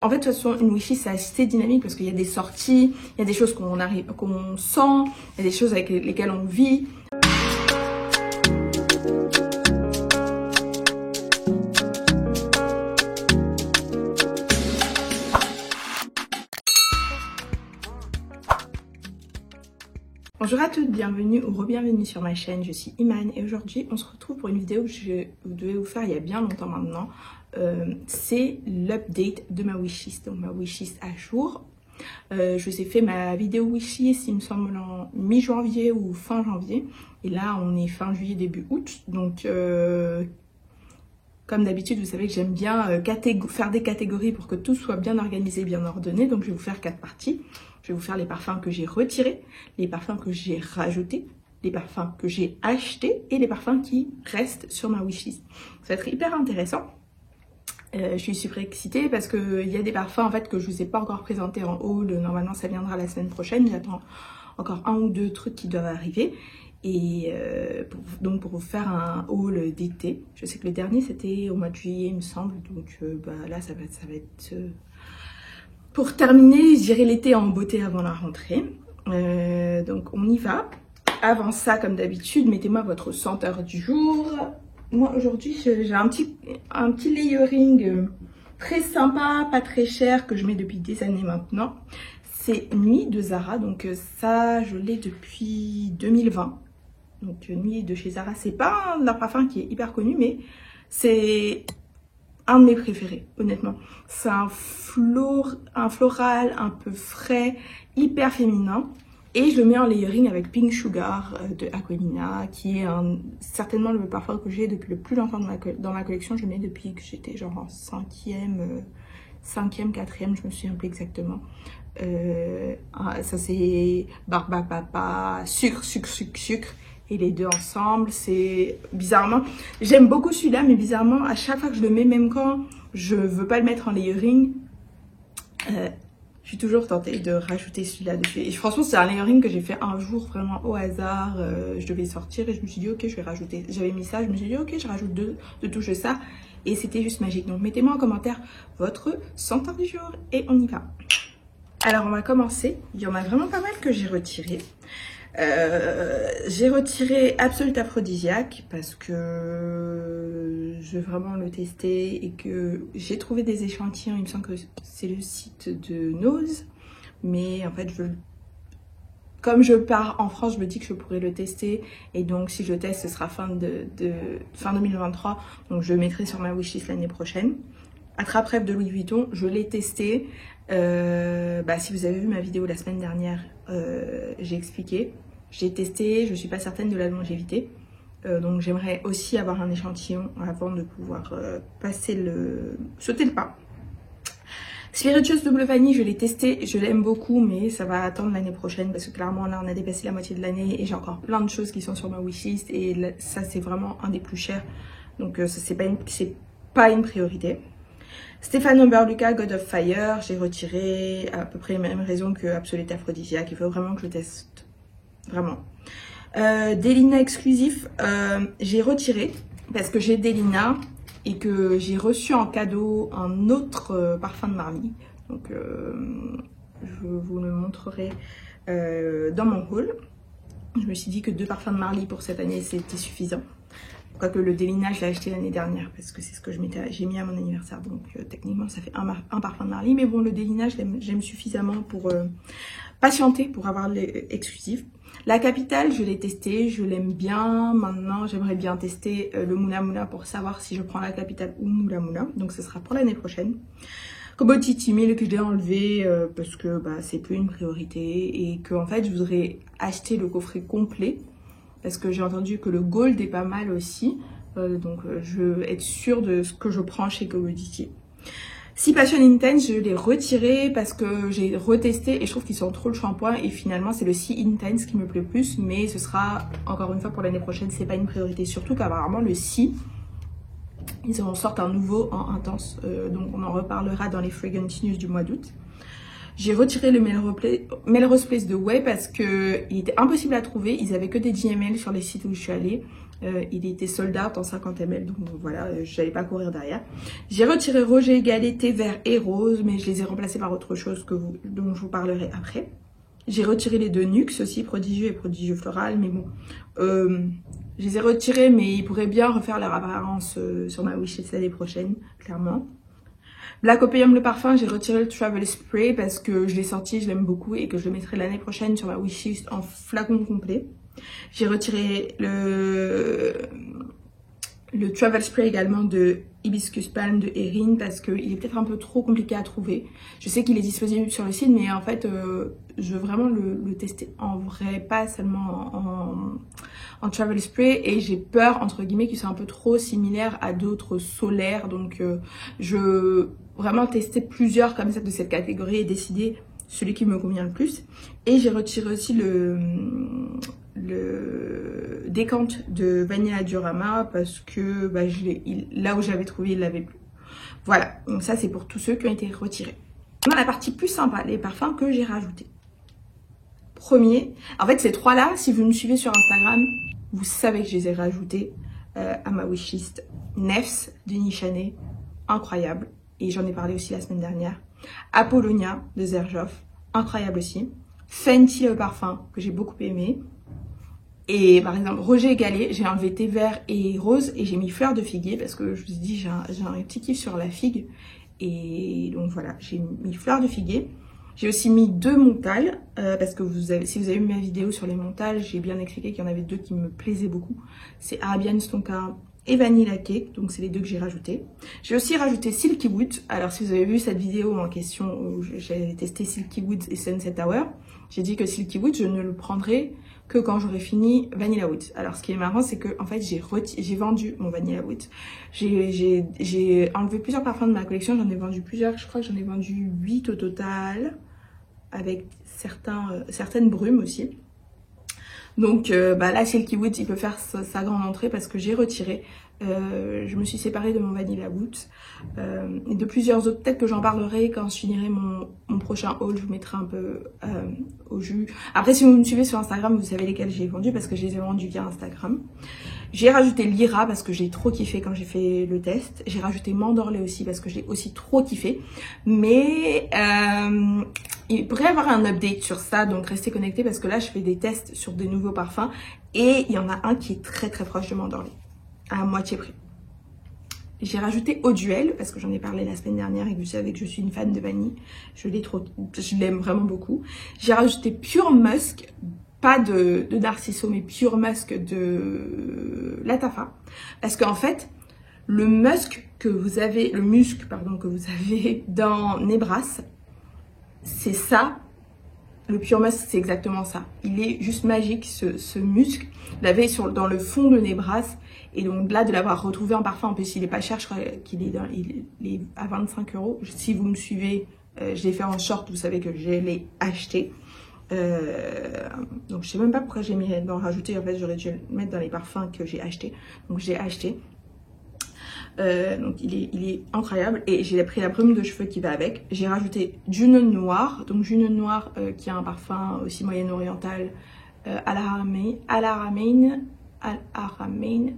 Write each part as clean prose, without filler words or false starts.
En fait, de toute façon, une wishlist, c'est assez dynamique parce qu'il y a des sorties, il y a des choses qu'on sent, il y a des choses avec lesquelles on vit. Bonjour à toutes, bienvenue ou re-bienvenue sur ma chaîne, je suis Iman et aujourd'hui on se retrouve pour une vidéo que je devais vous faire il y a bien longtemps maintenant. C'est l'update de ma wishlist, donc ma wishlist à jour. Je vous ai fait ma vidéo wishlist, il me semble en mi-janvier ou fin janvier. Et là on est fin juillet, début août, donc comme d'habitude vous savez que j'aime bien faire des catégories pour que tout soit bien organisé, bien ordonné. Donc je vais vous faire 4 parties. Je vais vous faire les parfums que j'ai retirés, les parfums que j'ai rajoutés, les parfums que j'ai achetés et les parfums qui restent sur ma wishlist. Ça va être hyper intéressant. Je suis super excitée parce qu'il y a des parfums en fait que je ne vous ai pas encore présentés en haul. Normalement ça viendra la semaine prochaine. J'attends encore 1 ou 2 trucs qui doivent arriver. Et donc pour vous faire un haul d'été. Je sais que le dernier c'était au mois de juillet il me semble. Donc là ça va être pour terminer, je dirais l'été en beauté avant la rentrée. Donc on y va. Avant ça, comme d'habitude, mettez-moi votre senteur du jour. Moi aujourd'hui, j'ai un petit layering très sympa, pas très cher, que je mets depuis des années maintenant. C'est Nuit de Zara. Donc ça, je l'ai depuis 2020. Donc Nuit de chez Zara. C'est pas un parfum qui est hyper connu, mais c'est un de mes préférés, honnêtement. C'est un floral un peu frais, hyper féminin. Et je le mets en layering avec Pink Sugar de Aquafina, qui est certainement le parfum que j'ai depuis le plus longtemps dans ma collection. Je le mets depuis que j'étais genre en 5e, 4e, je me souviens plus exactement. Ça c'est Barba Papa, sucre. Et les deux ensemble, c'est bizarrement, j'aime beaucoup celui-là, mais bizarrement à chaque fois que je le mets, même quand je veux pas le mettre en layering, je suis toujours tentée de rajouter celui-là dessus. Et franchement c'est un layering que j'ai fait un jour vraiment au hasard. Je devais sortir et je me suis dit ok, je vais rajouter, j'avais mis ça, je me suis dit ok, je rajoute deux touches de ça et c'était juste magique. Donc mettez-moi en commentaire votre senteur du jour et on y va. Alors on va commencer, il y en a vraiment pas mal que j'ai retiré. J'ai retiré Absolute Aphrodisiaque parce que je veux vraiment le tester et que j'ai trouvé des échantillons. Il me semble que c'est le site de Nose, mais en fait comme je pars en France, je me dis que je pourrais le tester et donc si je teste ce sera fin 2023, donc je le mettrai sur ma wishlist l'année prochaine. Attrape Rêve de Louis Vuitton, je l'ai testé. Si vous avez vu ma vidéo la semaine dernière, j'ai expliqué. J'ai testé, je suis pas certaine de la longévité. Donc j'aimerais aussi avoir un échantillon avant de pouvoir sauter le pas. Spiritueuse Double Vanille, je l'ai testé, je l'aime beaucoup, mais ça va attendre l'année prochaine parce que clairement là on a dépassé la moitié de l'année et j'ai encore plein de choses qui sont sur ma wishlist et là, ça c'est vraiment un des plus chers. Donc ça c'est pas une priorité. Stéphane Humberluca, God of Fire, j'ai retiré à peu près les mêmes raisons que Absolute Aphrodisiaque. Il faut vraiment que je le teste. Vraiment. Delina exclusif, j'ai retiré parce que j'ai Delina et que j'ai reçu en cadeau un autre parfum de Marly. Donc je vous le montrerai dans mon haul. Je me suis dit que 2 parfums de Marly pour cette année c'était suffisant. Quoique le Delina, je l'ai acheté l'année dernière parce que c'est ce que j'ai mis à mon anniversaire. Donc techniquement, ça fait un parfum de Marly. Mais bon, le Delina, j'aime suffisamment pour patienter, pour avoir l'exclusif. La Capitale, je l'ai testé, je l'aime bien. Maintenant, j'aimerais bien tester le Mouna Mouna pour savoir si je prends la Capitale ou Moula Moula. Donc ce sera pour l'année prochaine. Commodity Milk, que je l'ai enlevé parce que c'est plus une priorité. Et que en fait, je voudrais acheter le coffret complet. Parce que j'ai entendu que le gold est pas mal aussi. Donc je veux être sûre de ce que je prends chez Commodity. Si Passion Intense, je l'ai retiré parce que j'ai retesté et je trouve qu'ils sont trop le shampoing. Et finalement, c'est le Si Intense qui me plaît plus. Mais ce sera, encore une fois, pour l'année prochaine, c'est pas une priorité. Surtout qu'apparemment, le Si, ils en sortent un nouveau en intense. Donc on en reparlera dans les Fragrance News du mois d'août. J'ai retiré le Melrose Place de Way parce que il était impossible à trouver. Ils avaient que des GML sur les sites où je suis allée. Il était sold out en 50 ml, donc voilà, je n'allais pas courir derrière. J'ai retiré Roger Gallet thé vert et rose, mais je les ai remplacés par autre chose dont je vous parlerai après. J'ai retiré les deux Nuxe aussi, Prodigieux et Prodigieux Floral, mais bon, je les ai retirés, mais ils pourraient bien refaire leur apparence sur ma wishlist l'année prochaine, clairement. Black Opium, le parfum, j'ai retiré le Travel Spray parce que je l'ai sorti, je l'aime beaucoup et que je le mettrai l'année prochaine sur ma wishlist en flacon complet. J'ai retiré le Travel Spray également de Hibiscus Palm de Erin parce qu'il est peut-être un peu trop compliqué à trouver. Je sais qu'il est disponible sur le site, mais en fait, je veux vraiment le tester en vrai, pas seulement en Travel Spray. Et j'ai peur, entre guillemets, qu'il soit un peu trop similaire à d'autres solaires. Donc, je veux vraiment tester plusieurs comme ça de cette catégorie et décider celui qui me convient le plus. Et j'ai retiré aussi le décante de Vanilla Diorama parce que bah, là où j'avais trouvé, il l'avait plus. Voilà, donc ça c'est pour tous ceux qui ont été retirés. Maintenant la partie plus sympa, les parfums que j'ai rajoutés. Premier, en fait ces trois-là, si vous me suivez sur Instagram, vous savez que je les ai rajoutés à ma wishlist. Nefs de Nichané, incroyable. Et j'en ai parlé aussi la semaine dernière. Apollonia de Xerjoff, incroyable aussi. Fenty le parfum, que j'ai beaucoup aimé. Et par exemple, Roger Gallet, j'ai enlevé thé vert et rose et j'ai mis fleur de figuier parce que je me suis dit, j'ai un petit kiff sur la figue. Et donc voilà, j'ai mis fleur de figuier. J'ai aussi mis deux montales parce que si vous avez vu ma vidéo sur les montales, j'ai bien expliqué qu'il y en avait deux qui me plaisaient beaucoup. C'est Arabian Stonka et Vanilla Cake, donc c'est les deux que j'ai rajoutés. J'ai aussi rajouté Silky Wood. Alors si vous avez vu cette vidéo en question où j'ai testé Silky Wood et Sunset Hour, j'ai dit que Silky Wood, je ne le prendrai que quand j'aurai fini Vanilla Wood. Alors ce qui est marrant, c'est que en fait j'ai vendu mon Vanilla Wood. J'ai enlevé plusieurs parfums de ma collection, j'en ai vendu plusieurs, je crois que j'en ai vendu 8 au total, avec certaines brumes aussi. Donc là, Silky Wood, il peut faire sa grande entrée parce que j'ai retiré. Je me suis séparée de mon Vanilla Wood et de plusieurs autres. Peut-être que j'en parlerai quand je finirai mon prochain haul. Je vous mettrai un peu au jus. Après, si vous me suivez sur Instagram, vous savez lesquels j'ai vendus parce que je les ai vendus via Instagram. J'ai rajouté Lyra parce que j'ai trop kiffé quand j'ai fait le test. J'ai rajouté Mandorlé aussi parce que j'ai aussi trop kiffé. Mais il pourrait y avoir un update sur ça, donc restez connectés parce que là, je fais des tests sur des nouveaux parfums. Et il y en a un qui est très très proche de Mandorlé, à moitié prix. J'ai rajouté Eau Duel parce que j'en ai parlé la semaine dernière et que vous savez que je suis une fan de vanille. Je l'aime vraiment beaucoup. J'ai rajouté Pure Musk. Pas de Narciso, mais Pure Musk de Latafa. Parce qu'en fait, le musc que vous avez dans Nebras, c'est ça. Le Pure Musk, c'est exactement ça. Il est juste magique, ce musc. Je l'avais dans le fond de Nebras. Et donc là, de l'avoir retrouvé en parfum, en plus, il est pas cher. Je crois qu'il est à 25 €. Si vous me suivez, je l'ai fait en short. Vous savez que je l'ai acheté. Donc je sais même pas pourquoi j'ai mis d'en rajouter. En fait, j'aurais dû le mettre dans les parfums que j'ai acheté. Donc j'ai acheté. Donc il est incroyable. Et j'ai pris la brume de cheveux qui va avec. J'ai rajouté Junon Noir. Donc Junon Noir qui a un parfum aussi moyen-oriental Al-Haramain.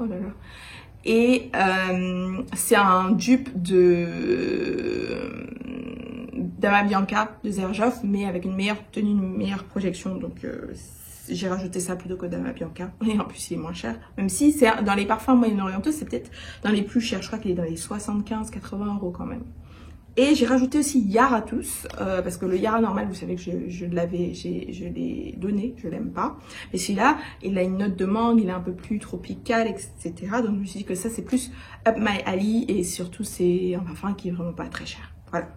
Oh là là. Et c'est un dupe Dama Bianca de Xerjoff, mais avec une meilleure tenue, une meilleure projection. Donc j'ai rajouté ça plutôt que Dama Bianca. Et en plus il est moins cher. Même si c'est dans les parfums moyen-orientaux, c'est peut-être dans les plus chers. Je crois qu'il est dans les 75-80 € quand même. Et j'ai rajouté aussi Yaratus, parce que le Yara normal, vous savez que je l'ai donné, je l'aime pas. Mais celui-là, il a une note de mangue, il est un peu plus tropical, etc. Donc je me suis dit que ça c'est plus up my alley et surtout c'est un parfum qui est vraiment pas très cher. Voilà.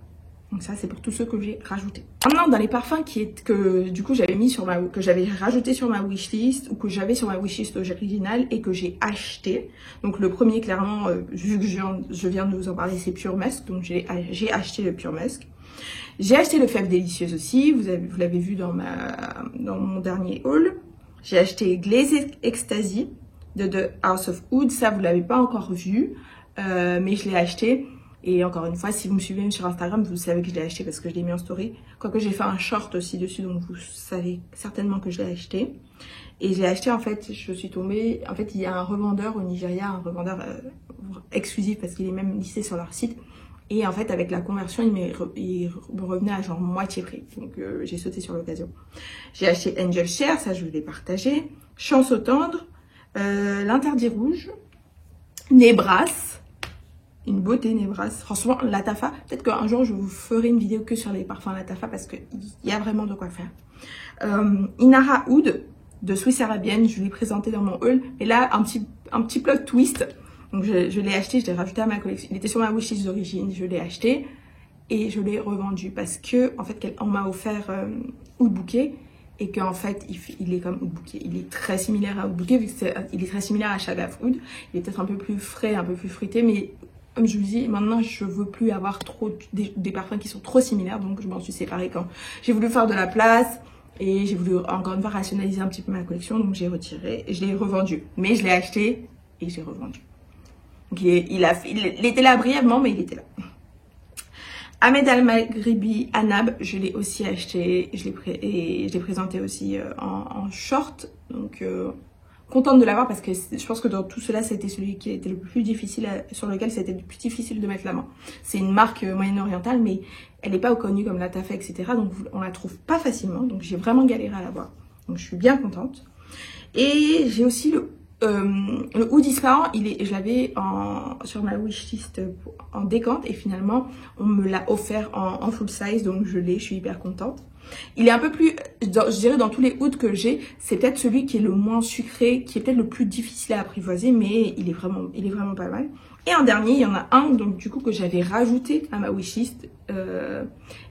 Donc ça c'est pour tous ceux que j'ai rajoutés. Maintenant dans les parfums que du coup j'avais mis que j'avais rajouté sur ma wishlist ou que j'avais sur ma wishlist originale et que j'ai acheté. Donc le premier clairement vu que je viens de vous en parler, c'est Pure Musk. Donc j'ai acheté le Pure Musk. J'ai acheté le Fève Délicieuse aussi, vous l'avez vu dans mon dernier haul. J'ai acheté Glaze Ecstasy de The House of Oud, ça vous l'avez pas encore vu, mais je l'ai acheté. Et encore une fois, si vous me suivez sur Instagram, vous savez que je l'ai acheté parce que je l'ai mis en story. Quoique j'ai fait un short aussi dessus, donc vous savez certainement que je l'ai acheté. Et j'ai acheté, en fait, je suis tombée... En fait, il y a un revendeur au Nigeria, un revendeur exclusif parce qu'il est même listé sur leur site. Et en fait, avec la conversion, il me revenait à genre moitié prix. Donc, j'ai sauté sur l'occasion. J'ai acheté Angel Share, ça je l'ai partagé. Chance au tendre, l'interdit rouge, Nebras. Une beauté Nebras. Franchement, Lattafa, peut-être qu'un jour je vous ferai une vidéo que sur les parfums Lattafa parce qu'il y a vraiment de quoi faire. Inara Oud de Swiss Arabienne, je l'ai présenté dans mon haul. Et là, un petit plot twist. Donc je l'ai acheté, je l'ai rajouté à ma collection. Il était sur ma wishlist d'origine, je l'ai acheté et je l'ai revendu parce que en fait on m'a offert Oud Bouquet et qu'en fait il est comme Oud Bouquet. Il est très similaire à Oud Bouquet vu qu'il est très similaire à Shagaf Oud. Il est peut-être un peu plus frais, un peu plus fruité, mais comme je vous dis, maintenant je veux plus avoir trop des parfums qui sont trop similaires, donc je m'en suis séparée quand j'ai voulu faire de la place. Et j'ai voulu encore une fois rationaliser un petit peu ma collection, donc j'ai retiré et je l'ai revendu. Mais je l'ai acheté et j'ai revendu. Donc il était là brièvement, mais il était là. Ahmed Al-Maghribi Anab, je l'ai aussi acheté, je l'ai présenté aussi en short. Donc contente de l'avoir parce que je pense que dans tout cela, c'était celui qui était le plus difficile, sur lequel c'était le plus difficile de mettre la main. C'est une marque moyen-orientale, mais elle n'est pas connue comme Lattafa, etc. Donc on la trouve pas facilement. Donc j'ai vraiment galéré à l'avoir. Donc je suis bien contente. Et j'ai aussi le Oud Ispahan, je l'avais sur ma wishlist en décante et finalement on me l'a offert en full size, donc je suis hyper contente. Il est un peu plus, je dirais dans tous les ouds que j'ai, c'est peut-être celui qui est le moins sucré, qui est peut-être le plus difficile à apprivoiser, mais il est vraiment pas mal. Et en dernier, il y en a un donc du coup que j'avais rajouté à ma wishlist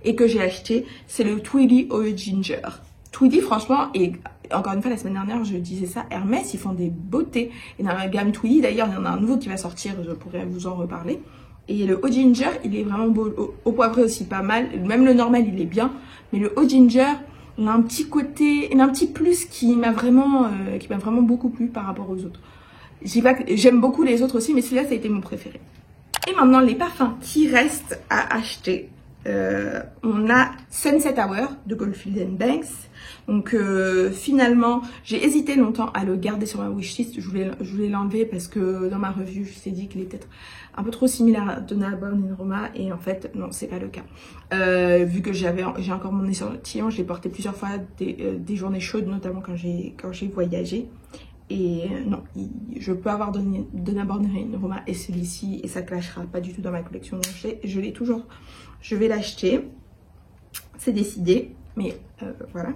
et que j'ai acheté, c'est le Tweedy Oil Ginger. Tweedy, franchement, et encore une fois, la semaine dernière, je disais ça, Hermès, ils font des beautés. Et dans la gamme Tweedy, d'ailleurs, il y en a un nouveau qui va sortir, je pourrais vous en reparler. Et le Eau Ginger, il est vraiment beau. Au poivré aussi, pas mal. Même le normal, il est bien. Mais le Eau Ginger, il a un petit côté, il a un petit plus qui m'a vraiment beaucoup plu par rapport aux autres. J'aime beaucoup les autres aussi, mais celui-là, ça a été mon préféré. Et maintenant, les parfums qui restent à acheter. On a Sunset Hour de Goldfield Banks. Donc finalement j'ai hésité longtemps à le garder sur ma wishlist. Je voulais l'enlever parce que dans ma revue je me suis dit qu'il est peut-être un peu trop similaire à Donna Born in Roma et en fait non, c'est pas le cas. Vu que j'ai encore mon échantillon, je l'ai porté plusieurs fois des journées chaudes, notamment quand j'ai voyagé. Et non, je peux avoir Donna Born in Roma et celui-ci et ça clashera pas du tout dans ma collection. Donc je l'ai toujours, je vais l'acheter, c'est décidé. Mais voilà.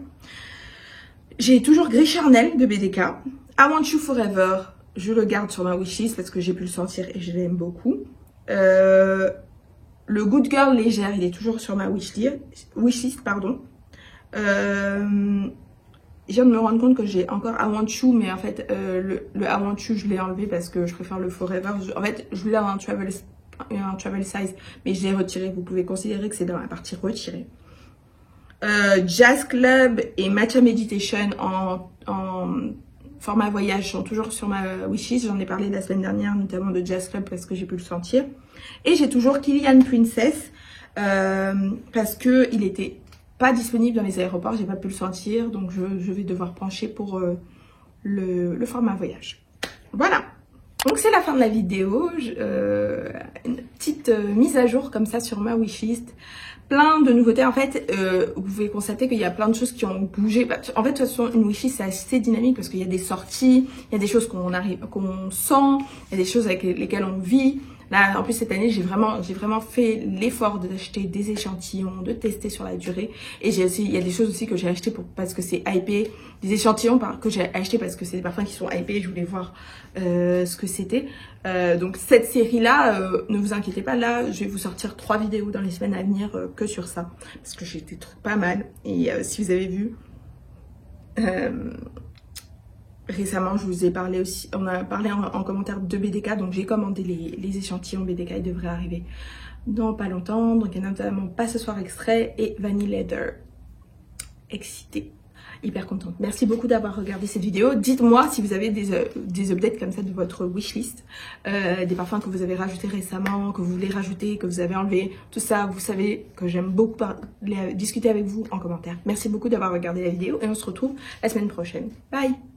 J'ai toujours Gris Charnel de BDK. I Want You Forever. Je le garde sur ma wishlist parce que j'ai pu le sentir et je l'aime beaucoup. Le Good Girl légère, il est toujours sur ma wishlist, pardon. Je viens de me rendre compte que j'ai encore I Want You, mais en fait, le I Want You, je l'ai enlevé parce que je préfère le Forever. En fait, je voulais un travel size, mais je l'ai retiré. Vous pouvez considérer que c'est dans la partie retirée. Jazz Club et Matcha Meditation en format voyage sont toujours sur ma wishlist. J'en ai parlé la semaine dernière, notamment de Jazz Club parce que j'ai pu le sentir. Et j'ai toujours Kilian Princess parce que il était pas disponible dans les aéroports, j'ai pas pu le sentir, donc je vais devoir pencher pour le format voyage. Voilà. Donc c'est la fin de la vidéo. Une petite mise à jour comme ça sur ma wishlist. Plein de nouveautés. En fait, vous pouvez constater qu'il y a plein de choses qui ont bougé. En fait, de toute façon, une wishlist, c'est assez dynamique parce qu'il y a des sorties, il y a des choses qu'on sent, il y a des choses avec lesquelles on vit. Là, en plus, cette année, j'ai vraiment fait l'effort d'acheter des échantillons, de tester sur la durée. Et il y a des choses aussi que j'ai achetées parce que c'est hypé. Des échantillons que j'ai achetés parce que c'est des parfums qui sont hypés. Je voulais voir ce que c'était. Donc, cette série-là, ne vous inquiétez pas. Là, je vais vous sortir 3 vidéos dans les semaines à venir que sur ça. Parce que j'ai des trucs pas mal. Et si vous avez vu... récemment, je vous ai parlé aussi, on a parlé en commentaire de BDK, donc j'ai commandé les échantillons BDK, ils devraient arriver dans pas longtemps. Donc il y a notamment Pas ce soir extrait et Vanilla Leather. Excitée. hyper contente. Merci beaucoup d'avoir regardé cette vidéo. Dites-moi si vous avez des updates comme ça de votre wishlist, des parfums que vous avez rajoutés récemment, que vous voulez rajouter, que vous avez enlevé, tout ça. Vous savez que j'aime beaucoup discuter avec vous en commentaire. Merci beaucoup d'avoir regardé la vidéo et on se retrouve la semaine prochaine. Bye!